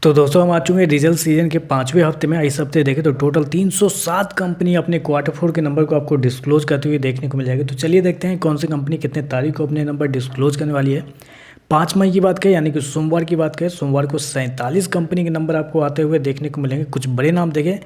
तो दोस्तों हम आ चुके हैं रिजल्ट सीजन के 5वें हफ्ते में। इस हफ्ते देखें तो टोटल 307 कंपनी अपने क्वार्टर 4 के नंबर को आपको डिस्क्लोज करते हुए देखने को मिल जाएगी। तो चलिए देखते हैं कौन सी कंपनी कितने तारीख को अपने नंबर डिस्क्लोज करने वाली है। 5 मई की बात करें यानी कि सोमवार की बात करें, सोमवार को 47 कंपनी के नंबर आपको आते हुए देखने को मिलेंगे। कुछ बड़े नाम देखें,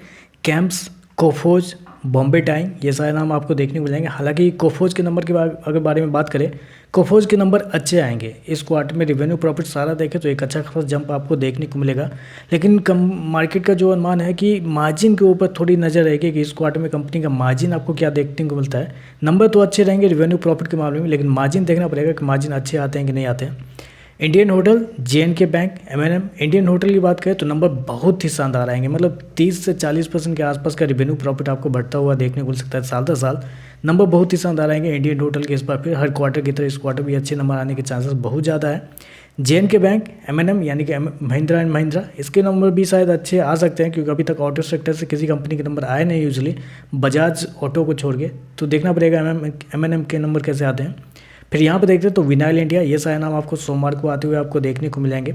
कैंप्स, कोफोज, बॉम्बे टाइम, ये सारे नाम आपको देखने को मिलेंगे। हालांकि कोफोज के नंबर के अगर बारे में बात करें, कोफोज के नंबर अच्छे आएंगे इस क्वार्टर में। रिवेन्यू प्रॉफिट सारा देखें तो एक अच्छा खासा जंप आपको देखने को मिलेगा। लेकिन मार्केट का जो अनुमान है कि मार्जिन के ऊपर थोड़ी नज़र रहेगी कि इस क्वार्टर में कंपनी का मार्जिन आपको क्या देखने को मिलता है। नंबर तो अच्छे रहेंगे रिवेन्यू प्रॉफिट के मामले में, लेकिन मार्जिन देखना पड़ेगा कि मार्जिन अच्छे आते हैं कि नहीं आते हैं। इंडियन होटल, जे&के बैंक, एम&एम। इंडियन होटल की बात करें तो नंबर बहुत ही शानदार आएंगे, मतलब 30 से 40% के आसपास का रिवेन्यू प्रॉफिट आपको बढ़ता हुआ देखने को मिल सकता है साल दर साल। नंबर बहुत ही शानदार आएंगे इंडियन होटल के। इस बार फिर हर क्वार्टर की तरह इस क्वार्टर भी अच्छे नंबर आने के चांसेस बहुत ज़्यादा है। जे&के बैंक, एम&एम यानी कि महिंद्रा एंड महिंद्रा, इसके नंबर भी शायद अच्छे आ सकते हैं क्योंकि अभी तक ऑटो सेक्टर से किसी कंपनी के नंबर आए नहीं यूजुअली, बजाज ऑटो को छोड़ के। तो देखना पड़ेगा एम&एम के नंबर कैसे आते हैं। फिर यहाँ पे देखते हैं तो विनाइल इंडिया, ये सारे नाम आपको सोमवार को आते हुए आपको देखने को मिलेंगे।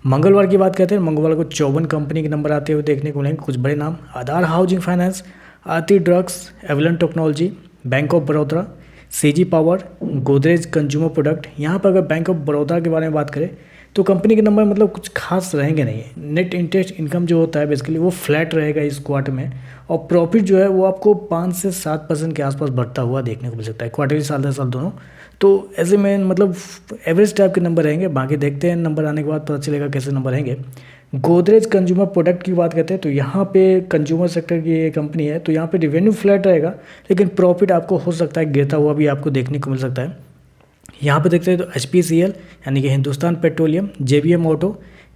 मंगलवार की बात करते हैं, मंगलवार को 54 कंपनी के नंबर आते हुए देखने को मिलेंगे। कुछ बड़े नाम, Aadhaar housing finance, Aarti drugs, Avalon technology, bank of Baroda, CG power, Godrej consumer product. यहाँ पर अगर बैंक ऑफ बड़ौदा के बारे में बात करें तो कंपनी के नंबर मतलब कुछ खास रहेंगे नहीं। नेट इंटरेस्ट इनकम जो होता है बेसिकली वो फ्लैट रहेगा इस क्वार्टर में, और प्रॉफिट जो है वो आपको 5 से 7% के आसपास बढ़ता हुआ देखने को मिल सकता है क्वार्टरली, साल दर साल दोनों। तो ऐसे में मतलब एवरेज टाइप के नंबर रहेंगे। बाकी देखते हैं नंबर आने के बाद पता चलेगा कैसे नंबर रहेंगे। गोदरेज कंज्यूमर प्रोडक्ट की बात करते हैं तो यहाँ पे कंज्यूमर सेक्टर की ये कंपनी है, तो यहाँ पे रिवेन्यू फ्लैट रहेगा लेकिन प्रॉफिट आपको हो सकता है गिरता हुआ भी आपको देखने को मिल सकता है। यहाँ पे देखते हैं तो HPCL यानी कि Hindustan petroleum, JBM auto,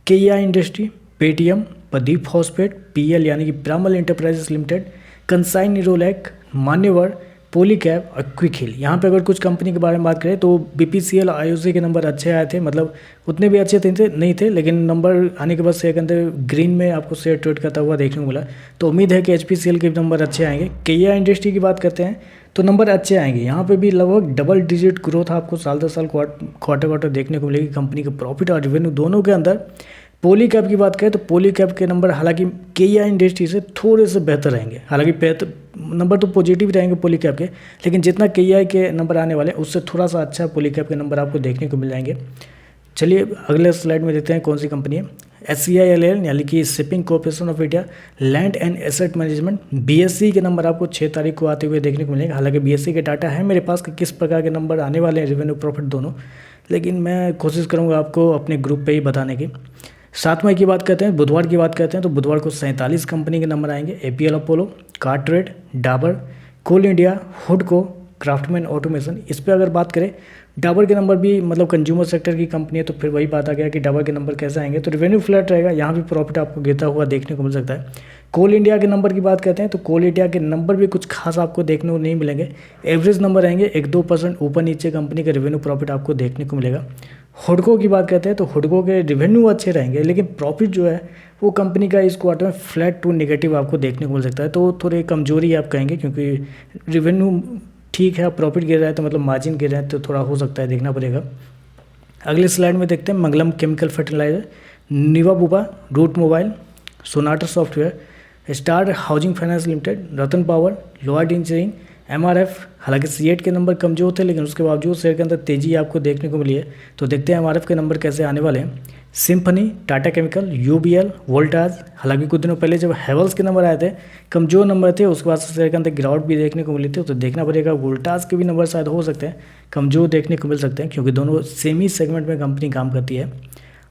KEI industry, Paytm, Pradeep phosphate, PL यानी कि पिरामल इंटरप्राइजेस लिमिटेड, कंसाइन न्यूरोलैक, मान्यवर, पॉलीकैब और क्विक हिल। यहाँ पे अगर कुछ कंपनी के बारे में बात करें तो BPCL, IOC के नंबर अच्छे आए थे, मतलब उतने भी अच्छे नहीं थे, लेकिन नंबर आने के बाद शेयर के अंदर ग्रीन में आपको शेयर ट्रेड करता हुआ देखने को मिला। तो उम्मीद है कि HPCL के नंबर अच्छे आएंगे। KEI इंडस्ट्री की बात करते हैं तो नंबर अच्छे आएंगे। यहाँ पे भी लगभग डबल डिजिट ग्रोथ आपको साल दर साल क्वार्टर देखने को मिलेगी कंपनी के प्रॉफिट और रेवेन्यू दोनों के अंदर। पॉलीकैब की बात करें तो पॉलीकैब के नंबर हालांकि KEI इंडस्ट्री से थोड़े से बेहतर रहेंगे। हालांकि बेहतर नंबर तो पॉजिटिव रहेंगे पॉलीकैब के, लेकिन जितना KEI के नंबर आने वाले उससे थोड़ा सा अच्छा पॉलीकैब के नंबर आपको देखने को मिल जाएंगे। चलिए अगले स्लाइड में देखते हैं कौन सी कंपनी है। SCILL यानी कि shipping corporation of India, land and asset management, BSE के नंबर आपको 6 तारीख को आते हुए देखने को मिलेंगे। हालांकि BSE के डाटा है मेरे पास कि किस प्रकार के नंबर आने वाले हैं रेवेन्यू प्रॉफिट दोनों, लेकिन मैं कोशिश करूँगा आपको अपने ग्रुप पे ही बताने की। 7 मई की बात करते हैं, बुधवार की बात करते हैं तो बुधवार को 47 कंपनी के नंबर आएंगे। APL अपोलो, कार्ट्रेड, डाबर, कोल इंडिया, हुडको, क्राफ्टमैन ऑटोमेशन। इस पर अगर बात करें डाबर के नंबर भी मतलब कंज्यूमर सेक्टर की कंपनी है, तो फिर वही बात आ गया कि डाबर के नंबर कैसे आएंगे। तो रेवेन्यू फ्लैट रहेगा, यहाँ भी प्रॉफिट आपको गिरता हुआ देखने को मिल सकता है। कोल इंडिया के नंबर की बात करते हैं तो कोल इंडिया के नंबर भी कुछ खास आपको देखने को नहीं मिलेंगे। एवरेज नंबर रहेंगे, 1-2% ऊपर नीचे कंपनी का रेवेन्यू प्रॉफिट आपको देखने को मिलेगा। हुडको की बात करते हैं तो हुडको के रेवेन्यू अच्छे रहेंगे, लेकिन प्रॉफिट जो है वो कंपनी का इस क्वार्टर में फ्लैट टू नेगेटिव आपको देखने को मिल सकता है। तो थोड़ी कमजोरी आप कहेंगे क्योंकि रेवेन्यू ठीक है, प्रॉफिट गिर रहा है तो मतलब मार्जिन गिर रहा है, तो थोड़ा हो सकता है, देखना पड़ेगा। अगले स्लाइड में देखते हैं मंगलम chemical fertiliser, Niva Bupa, Route mobile, Sonata software, star housing finance limited, Ratan power, Lloyd engineering, MRF। हालांकि C8 के नंबर कमजोर थे लेकिन उसके बावजूद शेयर के अंदर तेजी आपको देखने को मिली है। तो देखते हैं MRF के नंबर कैसे आने वाले हैं। Symphony, Tata chemical, UBL, Voltas. हालांकि कुछ दिनों पहले जब हेवल्स के नंबर आए थे कमजोर नंबर थे, उसके बाद शेयर के अंदर गिरावट भी देखने को मिली थी। तो देखना पड़ेगा वोल्टाज के भी नंबर शायद हो सकते हैं कमजोर देखने को मिल सकते हैं क्योंकि दोनों सेमी सेगमेंट में कंपनी काम करती है।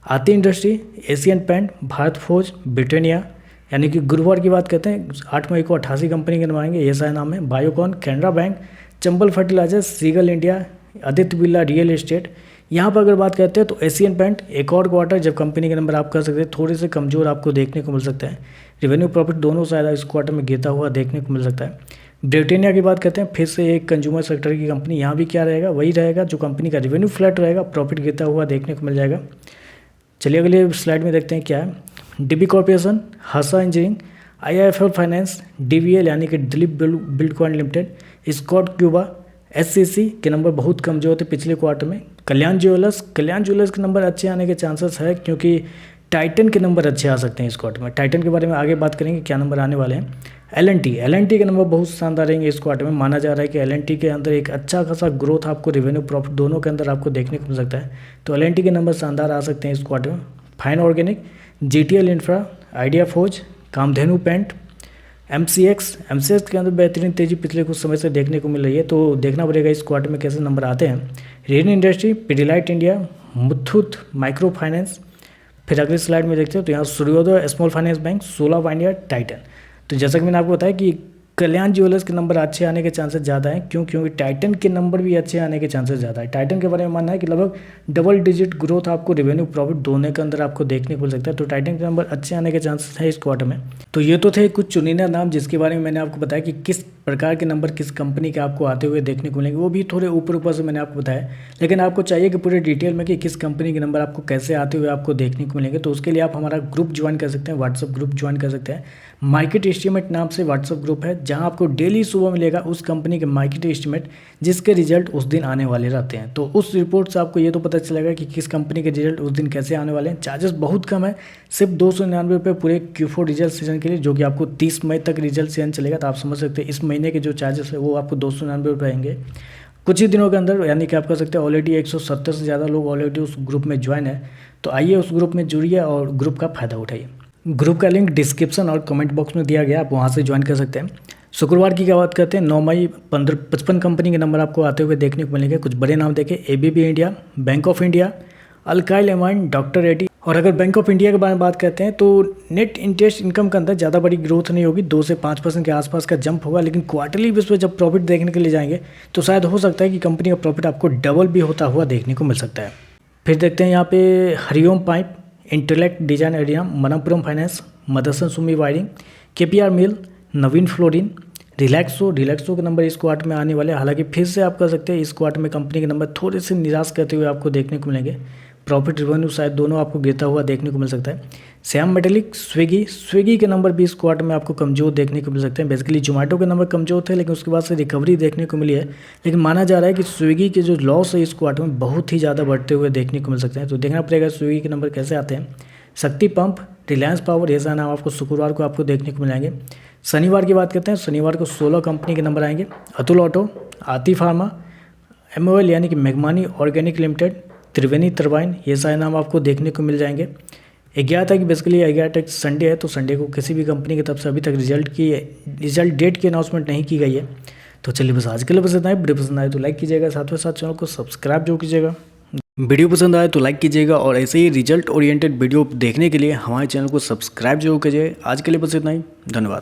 आती industry, Asian paint, Bharat forge, Britannia. यानी कि गुरुवार की बात करते हैं 8 मई को 88 कंपनी के नाम आएंगे, ये सारे नाम है। Biocon, Canara bank, Chambal fertiliser, Seagull India, Aditya Birla real estate. यहाँ पर अगर बात करते हैं तो एशियन पेंट एक और क्वार्टर जब कंपनी के नंबर आप कर सकते हैं थोड़े से कमजोर आपको देखने को मिल सकते हैं। रेवेन्यू प्रॉफिट दोनों शायद इस क्वार्टर में गिरता हुआ देखने को मिल सकता है। ब्रिटानिया की बात करते हैं, फिर से एक कंज्यूमर सेक्टर की कंपनी, यहाँ भी क्या रहेगा वही रहेगा जो कंपनी का रेवेन्यू फ्लैट रहेगा, प्रॉफिट गिरता हुआ देखने को मिल जाएगा। चलिए अगले स्लाइड में देखते हैं क्या है। DB कॉर्पोरेशन, हासा इंजीनियरिंग, IIFL फाइनेंस, DVL यानी कि दिलीप बिल्डकॉन लिमिटेड, स्कॉट क्यूबा, SCC के नंबर बहुत कमजोर थे पिछले क्वार्टर में। कल्याण ज्वेलर्स के नंबर अच्छे आने के चांसेस है क्योंकि टाइटन के नंबर अच्छे आ सकते हैं इस क्वार्टर में। टाइटन के बारे में आगे बात करेंगे क्या नंबर आने वाले हैं। एल एन टी के नंबर बहुत शानदार रहेंगे इस क्वार्टर में। माना जा रहा है कि एल एन टी के अंदर एक अच्छा खासा ग्रोथ आपको रेवेन्यू प्रॉफिट दोनों के अंदर आपको देखने को मिल सकता है। तो एल एन टी के नंबर शानदार आ सकते हैं इस क्वार्टर में। Fine organic, G T L infra, idea forge, Kamdhenu paint, M C X के अंदर बेहतरीन तेज़ी पिछले कुछ समय से देखने को मिल रही है। तो देखना पड़ेगा इस क्वार्टर में कैसे नंबर आते हैं। Rain industry, Pidilite India, Muthoot micro finance. फिर अगली स्लाइड में देखते हैं तो यहाँ सूर्योदय स्मॉल फाइनेंस बैंक, सोला ऑफ इंडिया, टाइटन। तो जैसा कि मैंने आपको बताया कि कल्याण ज्वेलर्स के नंबर अच्छे आने के चांसेस ज़्यादा हैं। क्यों? क्योंकि टाइटन के नंबर भी अच्छे आने के चांसेस ज़्यादा है। टाइटन के बारे में मानना है कि लगभग डबल डिजिट ग्रोथ आपको रेवेन्यू प्रॉफिट दोनों के अंदर आपको देखने को मिल सकता है। तो टाइटन के नंबर अच्छे आने के चांसेस है इस क्वार्टर में। तो ये तो थे कुछ चुनिंदा नाम जिसके बारे में मैंने आपको बताया कि किस प्रकार के नंबर किस कंपनी के आपको आते हुए देखने को मिलेंगे। वो भी थोड़े ऊपर से मैंने आपको बताया, लेकिन आपको चाहिए कि पूरे डिटेल में कि किस कंपनी के नंबर आपको कैसे आते हुए आपको देखने को मिलेंगे। तो उसके लिए आप हमारा ग्रुप ज्वाइन कर सकते हैं, व्हाट्सअप ग्रुप ज्वाइन कर सकते हैं। मार्केट एस्टीमेट नाम से व्हाट्सअप ग्रुप है, जहां आपको डेली सुबह मिलेगा उस कंपनी के मार्केट एस्टीमेट जिसके रिजल्ट उस दिन आने वाले रहते हैं। तो उस रिपोर्ट से आपको ये तो पता चलेगा कि किस कंपनी के रिजल्ट उस दिन कैसे आने वाले हैं। चार्जेस बहुत कम है, सिर्फ 299 रुपये पूरे Q4 रिजल्ट सीजन के लिए, जो कि आपको 30 मई तक रिजल्ट सीजन चलेगा। तो आप समझ सकते हैं इस महीने के जो चार्जेस है वो आपको 299 रुपये रहेंगे कुछ ही दिनों के अंदर। यानी कि आप कह सकते हैं ऑलरेडी 170 से ज़्यादा लोग ऑलरेडी उस ग्रुप में ज्वाइन है। तो आइए उस ग्रुप में जुड़िए और ग्रुप का फ़ायदा उठाइए। ग्रुप का लिंक डिस्क्रिप्शन और कमेंट बॉक्स में दिया गया, आप वहाँ से ज्वाइन कर सकते हैं। शुक्रवार की क्या बात करते हैं, 9 मई 55 कंपनी के नंबर आपको आते हुए देखने को मिलेंगे। कुछ बड़े नाम देखें, ABB India, bank of India, alkyl amine, doctor Reddy. और अगर बैंक ऑफ इंडिया के बारे में बात करते हैं तो नेट इंटरेस्ट इनकम के अंदर ज़्यादा बड़ी ग्रोथ नहीं होगी, 2 से 5% के आसपास का जंप होगा। लेकिन क्वार्टरली बेस पे जब प्रॉफिट देखने के लिए जाएंगे तो शायद हो सकता है कि कंपनी का प्रॉफिट आपको डबल भी होता हुआ देखने को मिल सकता है। फिर देखते हैं यहाँ पे Hariom pipe, intellect design area, Manappuram finance, Motherson Sumi wiring, KPR mill, Navin fluorine, Relaxo के नंबर इस क्वार्टर में आने वाले हैं। हालांकि फिर से आप कह सकते हैं इस क्वार्टर में कंपनी के नंबर थोड़े से निराश करते हुए आपको देखने को मिलेंगे। प्रॉफिट रेवेन्यू शायद दोनों आपको गिरता हुआ देखने को मिल सकता है। श्याम मेटेलिक, स्विगी के नंबर भी इस क्वार्टर में आपको कमजोर देखने को मिल सकते हैं। बेसिकली जोमेटो के नंबर कमजोर थे, लेकिन उसके बाद से रिकवरी देखने को मिली है। लेकिन माना जा रहा है कि स्विगी के जो लॉस है इस क्वार्टर में बहुत ही ज़्यादा बढ़ते हुए देखने को मिल सकते हैं। तो देखना पड़ेगा स्विगी के नंबर कैसे आते हैं। शक्ति पंप, रिलायंस पावर, ये सारा नाम आपको शुक्रवार को आपको देखने को मिलेंगे। शनिवार की बात करते हैं, शनिवार को 16 कंपनी के नंबर आएंगे। अतुल ऑटो, आति फार्मा, MOL यानी कि मेघमानी ऑर्गेनिक लिमिटेड, त्रिवेणी टरबाइन, ये सारे नाम आपको देखने को मिल जाएंगे। 11 तक बेसिकली 11 तक संडे है, तो संडे को किसी भी कंपनी की तरफ से अभी तक रिजल्ट डेट की अनाउंसमेंट नहीं की गई है। तो चलिए बस आज के लिए बस इतना ही। वीडियो पसंद आए तो लाइक कीजिएगा, साथ में साथ चैनल को सब्सक्राइब जरूर कीजिएगा। वीडियो पसंद आए तो लाइक कीजिएगा और ऐसे ही रिजल्ट ओरिएंटेड वीडियो देखने के लिए हमारे चैनल को सब्सक्राइब जरूर कीजिए। आज के लिए बस इतना ही, धन्यवाद।